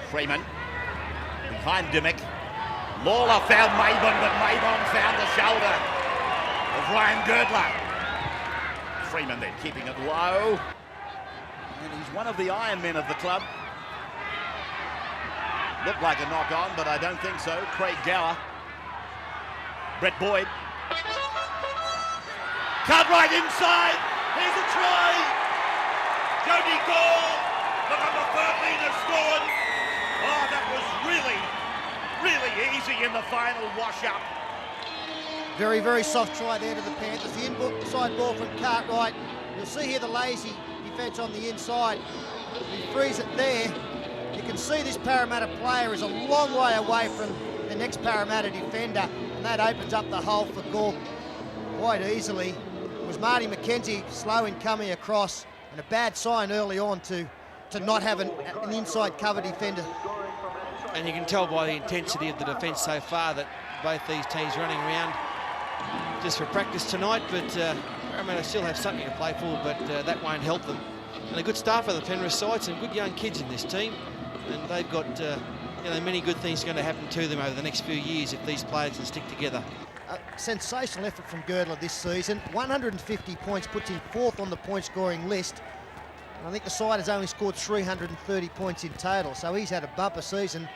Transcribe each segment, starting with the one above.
Freeman behind Dimmick. Lawler found Mabon, but Mabon found the shoulder of Ryan Girdler. Freeman then keeping it low. And he's one of the Iron Men of the club. Looked like a knock on, but I don't think so. Craig Gower. Brett Boyd. Cut right inside. Here's a try. Jody Gall, the number 13 has scored. Oh, that was really easy in the final wash-up. Very, very soft try there to the Panthers. The inside ball from Cartwright. You'll see here the lazy defence on the inside. He frees it there. You can see this Parramatta player is a long way away from the next Parramatta defender, and that opens up the hole for Gall quite easily. It was Marty McKenzie slow in coming across, and a bad sign early on to not have an inside cover defender. And you can tell by the intensity of the defence so far that both these teams running around just for practice tonight, but Parramatta still have something to play for, but that won't help them. And a good start for the Penrith side, some good young kids in this team, and they've got many good things going to happen to them over the next few years if these players can stick together. A sensational effort from Girdler this season. 150 points puts him 4th on the point scoring list. And I think the side has only scored 330 points in total, so he's had a bumper season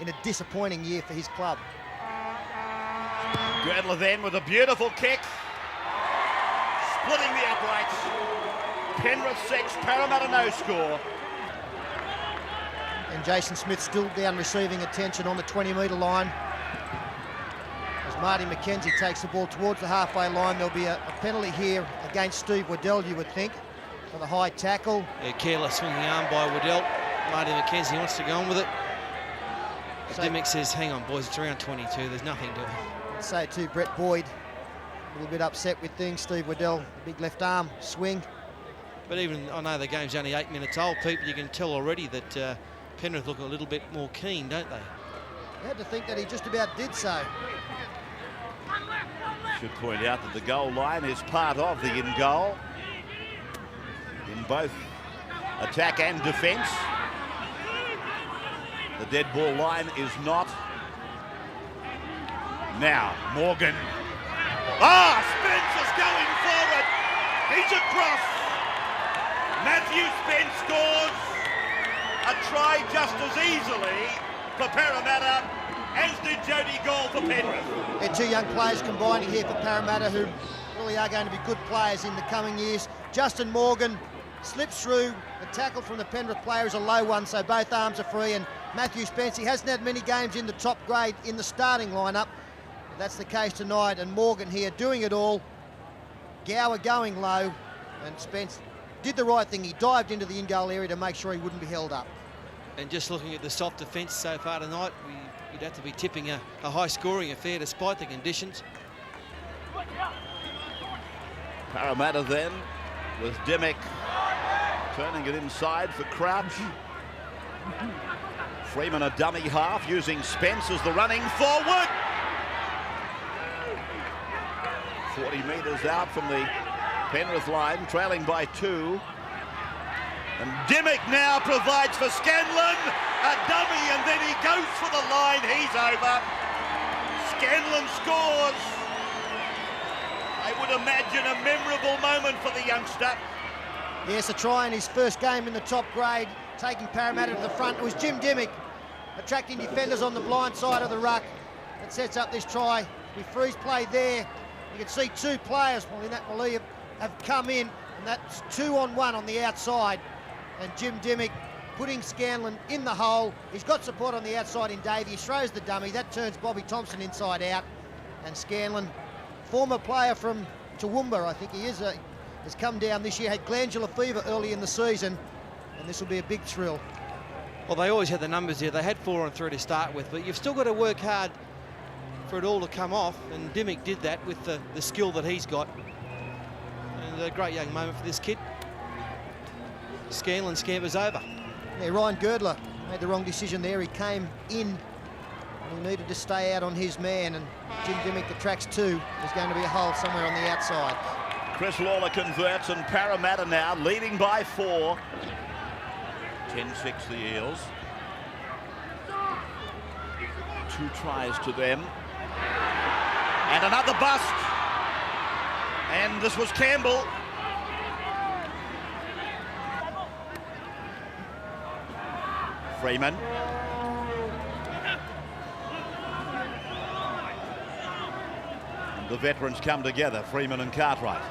in a disappointing year for his club. Girdler then with a beautiful kick, splitting the uprights. Penrith 6, Parramatta no score. And Jason Smith still down receiving attention on the 20-metre line. As Marty McKenzie takes the ball towards the halfway line, there'll be a penalty here against Steve Waddell, you would think, for the high tackle. A careless swinging arm by Waddell. Marty McKenzie wants to go on with it. So Dimmick says, hang on, boys, it's around 22. There's nothing doing. I'd say too, Brett Boyd, a little bit upset with things. Steve Waddell, the big left arm swing. But even, I know the game's only 8 minutes old, people, you can tell already that Penrith look a little bit more keen, don't they? You had to think that he just about did so. Should point out that the goal line is part of the in goal in both attack and defence. The dead ball line is not. Now, Morgan. Spence is going forward. He's across. Matthew Spence scores a try just as easily for Parramatta as did Jody Gall for Penrith. They're two young players combining here for Parramatta who really are going to be good players in the coming years. Justin Morgan slips through. The tackle from the Penrith player is a low one, so both arms are free. And Matthew Spence, he hasn't had many games in the top grade in the starting lineup. But that's the case tonight, and Morgan here doing it all. Gower going low, and Spence did the right thing. He dived into the in-goal area to make sure he wouldn't be held up. And just looking at the soft defence so far tonight, you'd have to be tipping a high-scoring affair despite the conditions. Parramatta then with Dimmick turning it inside for Crouch. Freeman a dummy half using Spence as the running forward. 40 metres out from the Penrith line, trailing by 2. And Dimmick now provides for Scanlan, a dummy, and then he goes for the line. He's over. Scanlan scores. I would imagine a memorable moment for the youngster. Yes, a try in his first game in the top grade, taking Parramatta to the front. It was Jim Dimmick attracting defenders on the blind side of the ruck that sets up this try. We freeze play there. You can see two players, well, in that believe, have come in, and that's 2-on-1 on the outside. And Jim Dimmick putting Scanlan in the hole. He's got support on the outside in Davey. He throws the dummy. That turns Bobby Thompson inside out. And Scanlan, former player from Toowoomba, I think he is, has come down this year, had glandular fever early in the season, and this will be a big thrill. Well, they always had the numbers there. They had 4 on 3 to start with, but you've still got to work hard for it all to come off, and Dimmick did that with the skill that he's got. And a great young moment for this kid. Scanlan scampers over. Yeah, Ryan Girdler made the wrong decision there. He came in and he needed to stay out on his man, and Jim Dimmick attracts 2. There's going to be a hole somewhere on the outside. Chris Lawler converts, and Parramatta now leading by 4. 10-6 the Eels. 2 tries to them. And another bust. And this was Campbell. Freeman. And the veterans come together, Freeman and Cartwright.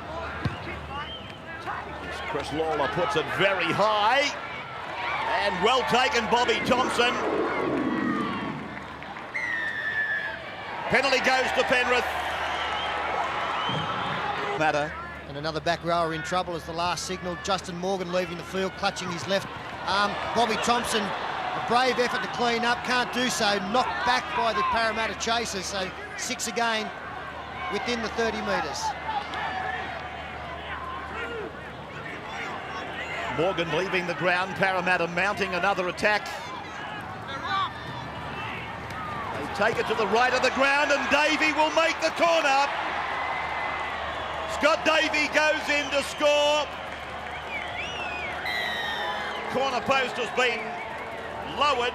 As Chris Lawler puts it very high. And well taken, Bobby Thompson. Penalty goes to Penrith. Matter. And another back rower in trouble as the last signal. Justin Morgan leaving the field, clutching his left arm. Bobby Thompson, a brave effort to clean up, can't do so. Knocked back by the Parramatta chasers, so 6 again within the 30 metres. Morgan leaving the ground, Parramatta mounting another attack. They take it to the right of the ground and Davey will make the corner. Scott Davey goes in to score. Corner post has been lowered,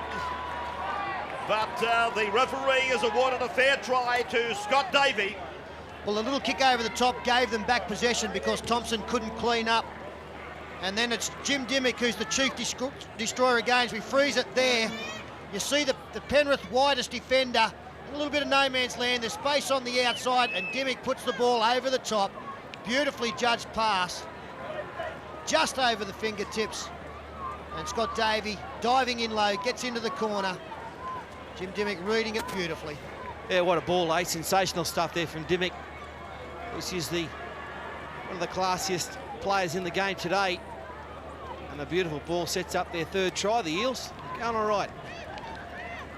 but the referee has awarded a fair try to Scott Davey. Well, a little kick over the top gave them back possession because Thompson couldn't clean up. And then it's Jim Dimmick who's the chief destroyer of games. We freeze it there. You see the Penrith widest defender, a little bit of no man's land. There's space on the outside and Dimmick puts the ball over the top. Beautifully judged pass, just over the fingertips. And Scott Davey diving in low, gets into the corner. Jim Dimmick reading it beautifully. Yeah, what a ball, eh? Sensational stuff there from Dimmick. This is one of the classiest players in the game today. And a beautiful ball sets up their 3rd try. The Eels going all right.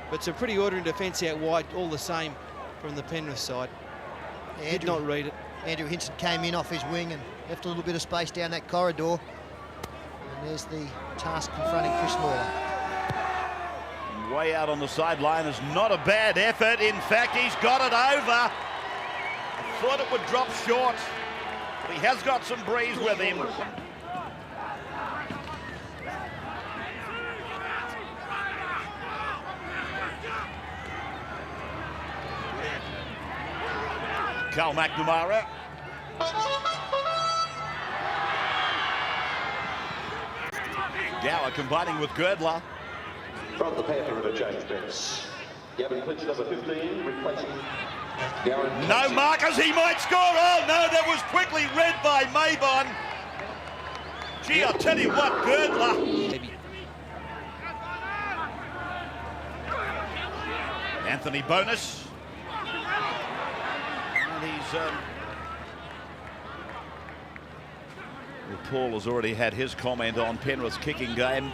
But some pretty ordering defence out wide, all the same from the Penrith side. Yeah, did not read it. Andrew Hinson came in off his wing and left a little bit of space down that corridor. And there's the task confronting Chris Lawler. Way out on the sideline is not a bad effort. In fact, he's got it over. I thought it would drop short, but he has got some breeze with him. Carl McNamara. Gower combining with Girdler. From the Panther and James Spence. Gavin Clinch, number 15, replacing Gower. No markers, he might score. Oh no, that was quickly read by Maybon. Gee, I'll tell you what, Girdler. Anthony Bonus. And he's Paul has already had his comment on Penrith's kicking game.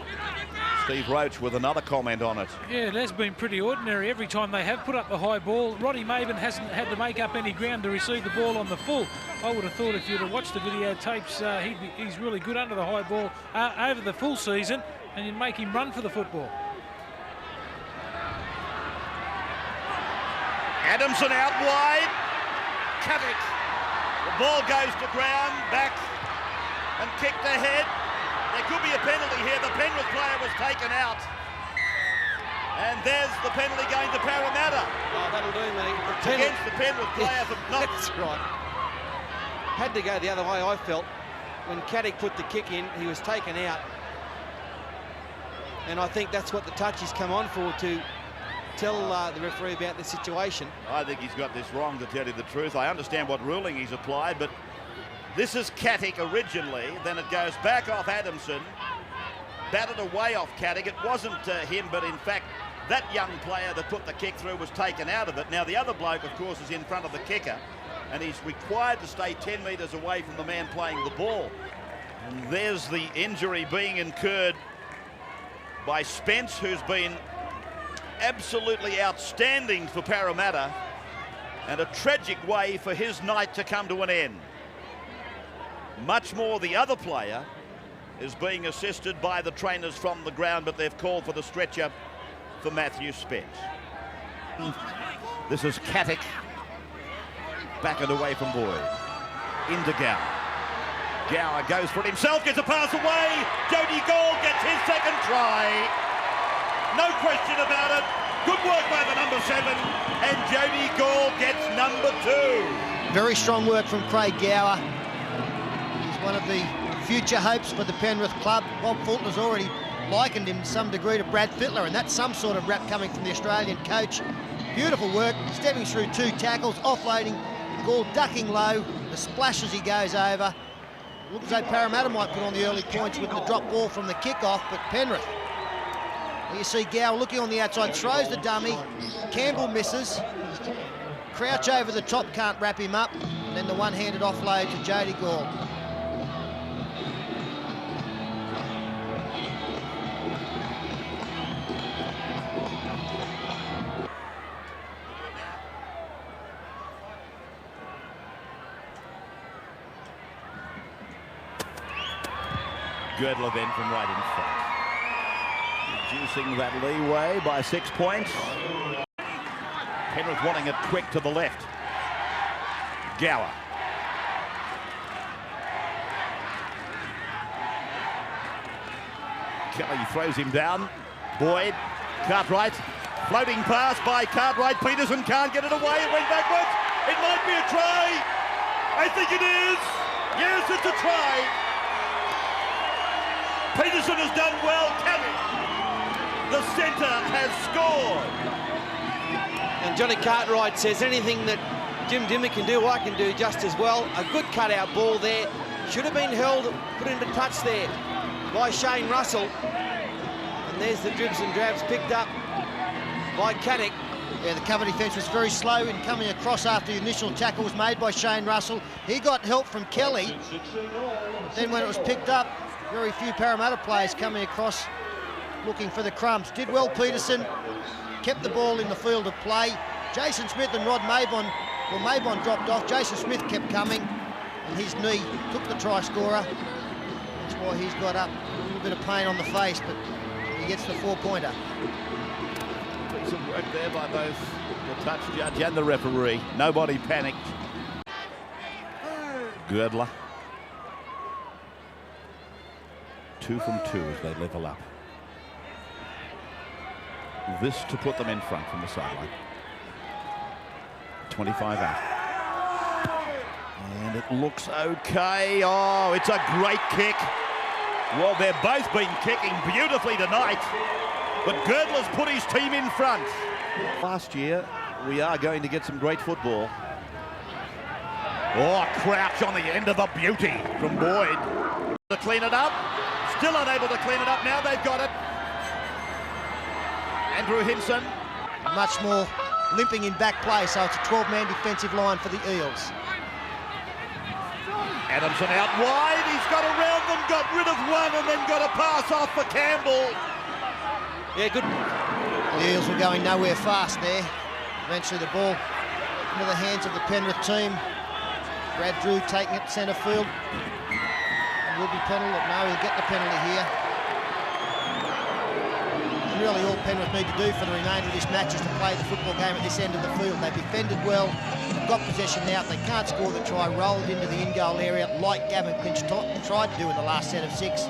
Steve Roach with another comment on it. Yeah, it has been pretty ordinary every time they have put up the high ball. Roddy Maben hasn't had to make up any ground to receive the ball on the full. I would have thought if you'd have watched the video tapes, he's really good under the high ball over the full season, and you'd make him run for the football. Adamson out wide. Kavik. The ball goes to ground, back and kicked ahead. There could be a penalty here. The Penrith player was taken out. And there's the penalty going to Parramatta. Oh, that'll do, mate. Against the Penrith player for not... That's right. Had to go the other way, I felt. When Caddick put the kick in, he was taken out. And I think that's what the touch has come on for, to tell the referee about the situation. I think he's got this wrong, to tell you the truth. I understand what ruling he's applied, but this is Caddick originally, then it goes back off Adamson, batted away off Caddick. It wasn't him, but in fact, that young player that put the kick through was taken out of it. Now, the other bloke, of course, is in front of the kicker, and he's required to stay 10 metres away from the man playing the ball. And there's the injury being incurred by Spence, who's been absolutely outstanding for Parramatta, and a tragic way for his night to come to an end. Much more the other player is being assisted by the trainers from the ground, but they've called for the stretcher for Matthew Spence. This is Caddick, back and away from Boyd. Into Gower. Gower goes for it himself, gets a pass away. Jody Gould gets his second try. No question about it. Good work by the number 7, and Jody Gall gets number 2. Very strong work from Craig Gower. He's one of the future hopes for the Penrith club. Bob Fulton has already likened him to some degree to Brad Fittler, and that's some sort of rap coming from the Australian coach. Beautiful work, stepping through 2 tackles, offloading, Gall ducking low, the splash as he goes over. Looks as though Parramatta might put on the early points with the drop ball from the kickoff, but Penrith. Here you see Gower looking on the outside, throws the dummy, Campbell misses, Crouch over the top, can't wrap him up, and then the one-handed offload to Jody Gall. Girdler then from right in front. Reducing that leeway by 6 points. Penrith wanting it quick to the left. Gower. Kelly throws him down. Boyd. Cartwright. Floating pass by Cartwright. Peterson can't get it away. It went backwards. It might be a try. I think it is. Yes, it's a try. Peterson has done well, Kelly. The centre has scored. And Johnny Cartwright says anything that Jim Dimmock can do, I can do just as well. A good cutout ball there. Should have been held, put into touch there by Shane Russell. And there's the dribs and drabs picked up by Caddick. Yeah, the cover defence was very slow in coming across after the initial tackle was made by Shane Russell. He got help from Kelly. But then when it was picked up, very few Parramatta players coming across looking for the crumbs. Did well, Peterson. Kept the ball in the field of play. Jason Smith and Rod Mabon. Well, Mabon dropped off. Jason Smith kept coming. And his knee took the try scorer. That's why he's got up a little bit of pain on the face, but he gets the 4-pointer. Some work there by both the touch judge and the referee. Nobody panicked. Girdler. 2 from 2 as they level up. This to put them in front from the sideline. 25 out. And it looks okay. Oh, it's a great kick. Well, they've both been kicking beautifully tonight, but Girdler's put his team in front. Last year, we are going to get some great football. Oh, Crouch on the end of a beauty from Boyd. To clean it up. Still unable to clean it up now. They've got it. Andrew Hinson. Much more limping in back play, so it's a 12-man defensive line for the Eels. Adamson out wide. He's got around them, got rid of one, and then got a pass off for Campbell. Yeah, good. The Eels were going nowhere fast there. Eventually the ball into the hands of the Penrith team. Brad Drew taking it centre field. Will be penalty. No, he'll get the penalty here. And really all Penrith need to do for the remainder of this match is to play the football game at this end of the field. They've defended well, they've got possession now. If they can't score the try, rolled into the in-goal area like Gavin Clinch tried to do in the last set of 6.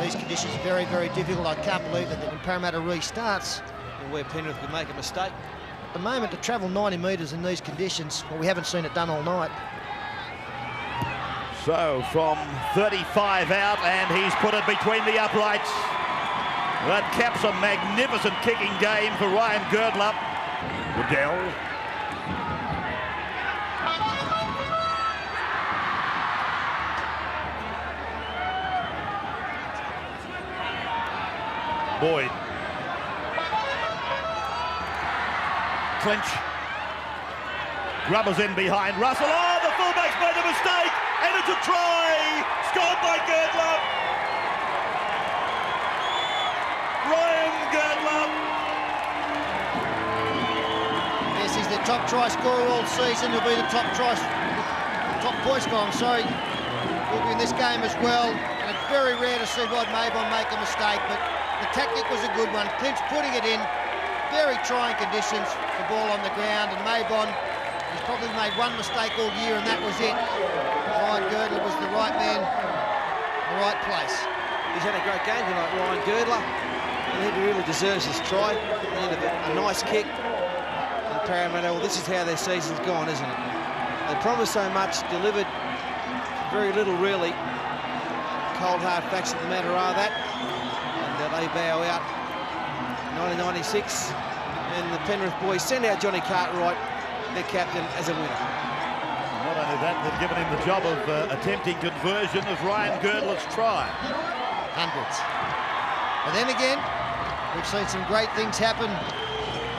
These conditions are very, very difficult. I can't believe that when Parramatta restarts, And where Penrith could make a mistake. at the moment to travel 90 metres in these conditions, well, we haven't seen it done all night. So from 35 out, and he's put it between the uprights. That caps a magnificent kicking game for Ryan Girdler. Waddell. Boyd. Clinch. Grubbers in behind Russell. Oh, the fullback's made a mistake, and it's a try. Scored by Girdler. Ryan Girdler. Yes, he's the top try scorer all season. He'll be the top point scorer, I'm sorry. He'll be in this game as well. And it's very rare to see Rod Mabon make a mistake, but the tactic was a good one. Clinch putting it in. Very trying conditions, the ball on the ground, and Mabon has probably made one mistake all year, and that was it. Ryan Girdler was the right man, the right place. He's had a great game tonight, Ryan Girdler. And he really deserves his try. He had a nice kick. And Parramatta, well, this is how their season's gone, isn't it? They promised so much, delivered very little, really. Cold, hard facts of the matter are that. And they bow out 1996. And the Penrith boys send out Johnny Cartwright, their captain, as a winner. Not only that, they've given him the job of attempting conversion of Ryan Girdler's try. Hundreds. And then again, we've seen some great things happen.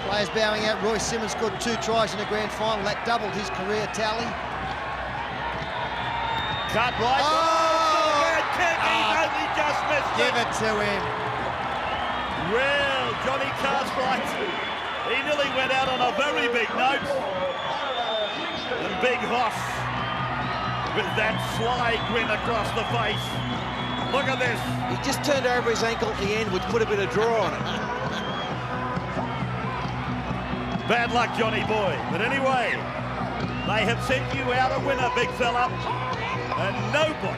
Players bowing out. Roy Simmons scored 2 tries in the grand final. That doubled his career tally. Cartwright. Oh! Bad kick. He's only just missed Give it. it to him. Well, Johnny Cartwright, he nearly went out on a very big note. And Big Hoss, with that sly grin across the face. Look at this. He just turned over his ankle at the end, which put a bit of draw on it. Bad luck, Johnny boy. But anyway, they have sent you out a winner, big fella. And nobody,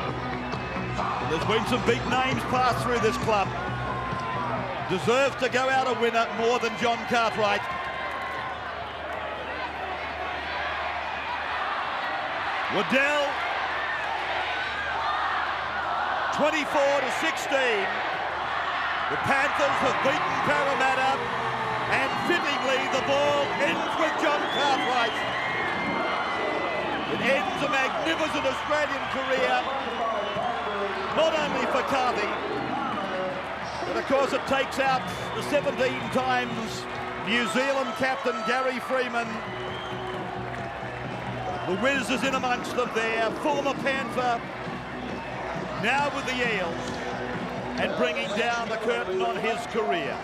there's been some big names pass through this club, deserves to go out a winner more than John Cartwright. Waddell, 24-16. The Panthers have beaten Parramatta, and fittingly the ball ends with John Cartwright. It ends a magnificent Australian career, not only for Carthy, but of course it takes out the 17 times New Zealand captain Gary Freeman. The Wiz is in amongst them there, former Panther, now with the Eels, and bringing down the curtain on his career.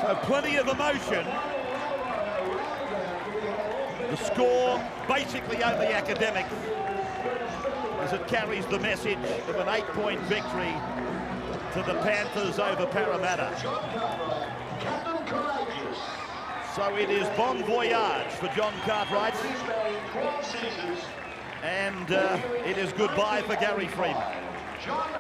So plenty of emotion. The score basically only academic, as it carries the message of an 8-point victory to the Panthers over Parramatta. So it is bon voyage for John Cartwright, and it is goodbye for Gary Freeman.